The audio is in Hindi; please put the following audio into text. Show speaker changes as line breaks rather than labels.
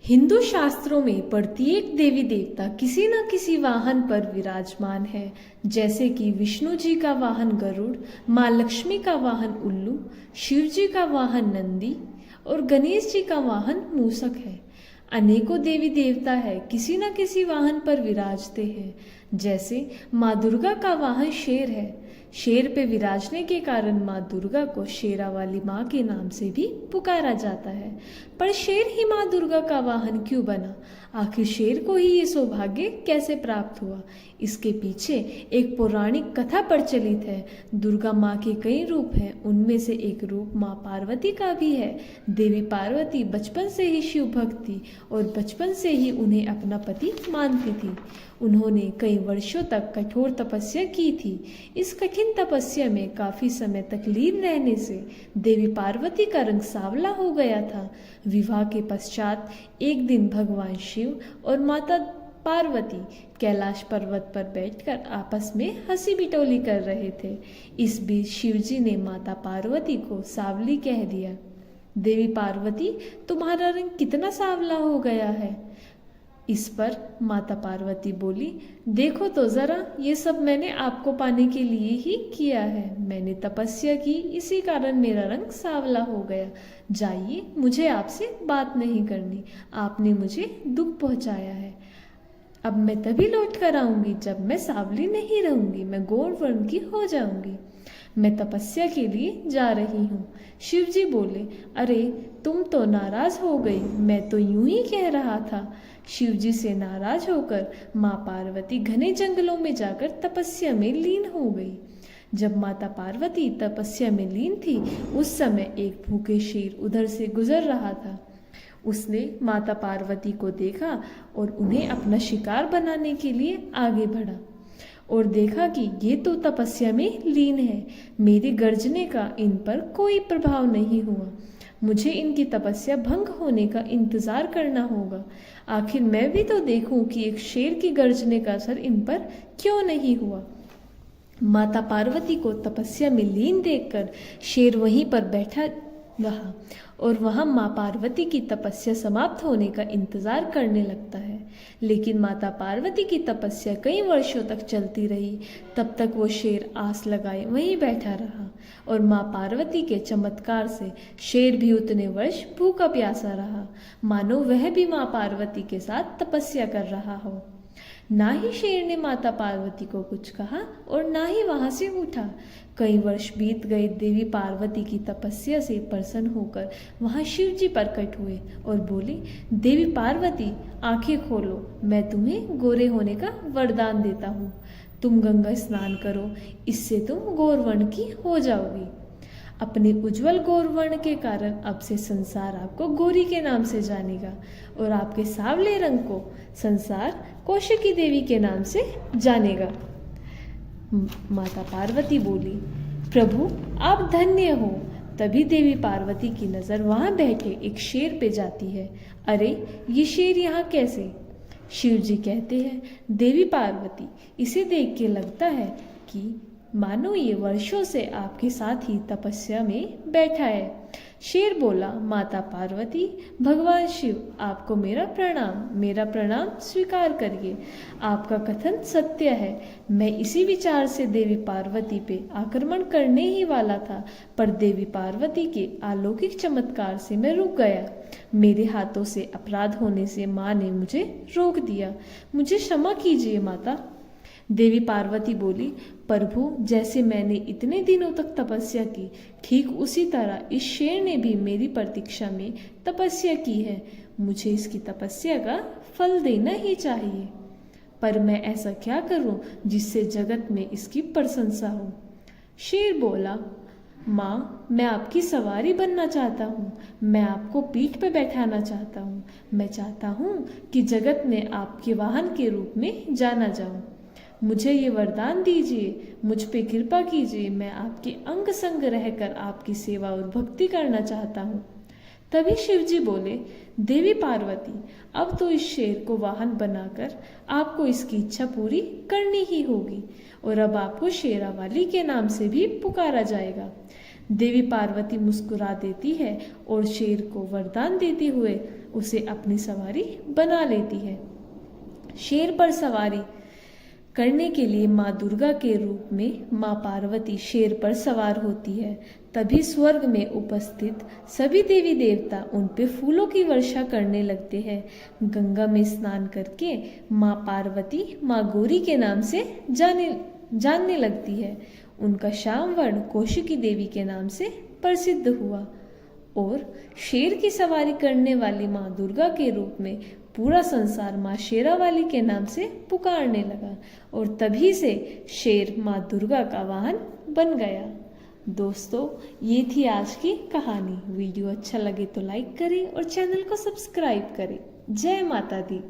हिंदू शास्त्रों में प्रत्येक देवी देवता किसी न किसी वाहन पर विराजमान है। जैसे कि विष्णु जी का वाहन गरुड़, माँ लक्ष्मी का वाहन उल्लू, शिव जी का वाहन नंदी और गणेश जी का वाहन मूषक है। अनेकों देवी देवता है किसी न किसी वाहन पर विराजते हैं। जैसे माँ दुर्गा का वाहन शेर है। शेर पे विराजने के कारण माँ दुर्गा को शेरा वाली माँ के नाम से भी पुकारा जाता है। पर शेर ही माँ दुर्गा का वाहन क्यों बना? आखिर शेर को ही ये सौभाग्य कैसे प्राप्त हुआ? इसके पीछे एक पौराणिक कथा प्रचलित है। दुर्गा माँ के कई रूप हैं, उनमें से एक रूप माँ पार्वती का भी है। देवी पार्वती बचपन से ही शिव भक्त थी और बचपन से ही उन्हें अपना पति मानती थी। उन्होंने कई वर्षों तक कठोर तपस्या की थी। इस कठिन तपस्या में काफी समय तक लीन रहने से देवी पार्वती का रंग सांवला हो गया था। विवाह के पश्चात एक दिन भगवान शिव और माता पार्वती कैलाश पर्वत पर बैठकर आपस में हंसी बिटौली कर रहे थे। इस बीच शिवजी ने माता पार्वती को सांवली कह दिया। देवी पार्वती, तुम्हारा रंग कितना सांवला हो गया है। इस पर माता पार्वती बोली, देखो तो जरा, ये सब मैंने आपको पाने के लिए ही किया है। मैंने तपस्या की, इसी कारण मेरा रंग सांवला हो गया। जाइए, मुझे आपसे बात नहीं करनी। आपने मुझे दुख पहुंचाया है। अब मैं तभी लौट कर आऊंगी जब मैं सांवली नहीं रहूंगी, मैं गौर वर्ण की हो जाऊंगी। मैं तपस्या के लिए जा रही हूँ। शिव जी बोले, अरे तुम तो नाराज हो गई, मैं तो यूं ही कह रहा था। शिव जी से नाराज होकर माँ पार्वती घने जंगलों में जाकर तपस्या में लीन हो गई। जब माता पार्वती तपस्या में लीन थी, उस समय एक भूखे शेर उधर से गुजर रहा था। उसने माता पार्वती को देखा और उन्हें अपना शिकार बनाने के लिए आगे बढ़ा और देखा कि ये तो तपस्या में लीन है। मेरे गर्जने का इन पर कोई प्रभाव नहीं हुआ। मुझे इनकी तपस्या भंग होने का इंतजार करना होगा। आखिर मैं भी तो देखूं कि एक शेर की गर्जने का असर इन पर क्यों नहीं हुआ। माता पार्वती को तपस्या में लीन देखकर शेर वहीं पर बैठा रहा और वहां माँ पार्वती की तपस्या समाप्त होने का इंतजार करने लगता है। लेकिन माता पार्वती की तपस्या कई वर्षों तक चलती रही। तब तक वो शेर आस लगाए वहीं बैठा रहा और माँ पार्वती के चमत्कार से शेर भी उतने वर्ष भूखा प्यासा रहा, मानो वह भी माँ पार्वती के साथ तपस्या कर रहा हो। ना ही शेर ने माता पार्वती को कुछ कहा और ना ही वहां से उठा। कई वर्ष बीत गए। देवी पार्वती की तपस्या से प्रसन्न होकर वहां शिव जी प्रकट हुए और बोले, देवी पार्वती, आंखें खोलो, मैं तुम्हें गोरे होने का वरदान देता हूँ। तुम गंगा स्नान करो, इससे तुम गौर वर्ण की हो जाओगी। अपने उज्जवल गौर वर्ण के कारण अब से संसार आपको गौरी के नाम से जानेगा और आपके सांवले रंग को संसार कौशिकी देवी के नाम से जानेगा। माता पार्वती बोली, प्रभु आप धन्य हो। तभी देवी पार्वती की नजर वहां बैठे एक शेर पे जाती है। अरे ये शेर यहाँ कैसे? शिव जी कहते हैं, देवी पार्वती, इसे देख के लगता है कि मानो ये वर्षों से आपके साथ ही तपस्या में बैठा है। शेर बोला, माता पार्वती, भगवान शिव, आपको मेरा प्रणाम स्वीकार करिए। आपका कथन सत्य है। मैं इसी विचार से देवी पार्वती पे आक्रमण करने ही वाला था, पर देवी पार्वती के अलौकिक चमत्कार से मैं रुक गया। मेरे हाथों से अपराध होने से माँ ने मुझे रोक दिया। मुझे क्षमा कीजिए माता। देवी पार्वती बोली, प्रभु, जैसे मैंने इतने दिनों तक तपस्या की, ठीक उसी तरह इस शेर ने भी मेरी प्रतीक्षा में तपस्या की है। मुझे इसकी तपस्या का फल देना ही चाहिए। पर मैं ऐसा क्या करूं जिससे जगत में इसकी प्रशंसा हो? शेर बोला, माँ, मैं आपकी सवारी बनना चाहता हूँ। मैं आपको पीठ पे बैठाना चाहता हूँ। मैं चाहता हूँ कि जगत में आपके वाहन के रूप में जाना जाऊं। मुझे ये वरदान दीजिए, मुझ पे कृपा कीजिए। मैं आपके अंग संग रहकर आपकी सेवा और भक्ति करना चाहता हूँ। तभी शिव जी बोले, देवी पार्वती, अब तो इस शेर को वाहन बनाकर आपको इसकी इच्छा पूरी करनी ही होगी और अब आपको शेरावाली के नाम से भी पुकारा जाएगा। देवी पार्वती मुस्कुरा देती है और शेर को वरदान देते हुए उसे अपनी सवारी बना लेती है। शेर पर सवारी करने के लिए माँ दुर्गा के रूप में माँ पार्वती शेर पर सवार होती है। तभी स्वर्ग में उपस्थित सभी देवी देवता उन पे फूलों की वर्षा करने लगते हैं। गंगा में स्नान करके माँ पार्वती माँ गौरी के नाम से जानने लगती है। उनका श्याम वर्ण कौशिकी देवी के नाम से प्रसिद्ध हुआ और शेर की सवारी करने वाली माँ दुर्गा के रूप में पूरा संसार माँ शेरावाली के नाम से पुकारने लगा और तभी से शेर माँ दुर्गा का वाहन बन गया। दोस्तों, ये थी आज की कहानी। वीडियो अच्छा लगे तो लाइक करें और चैनल को सब्सक्राइब करें। जय माता दी।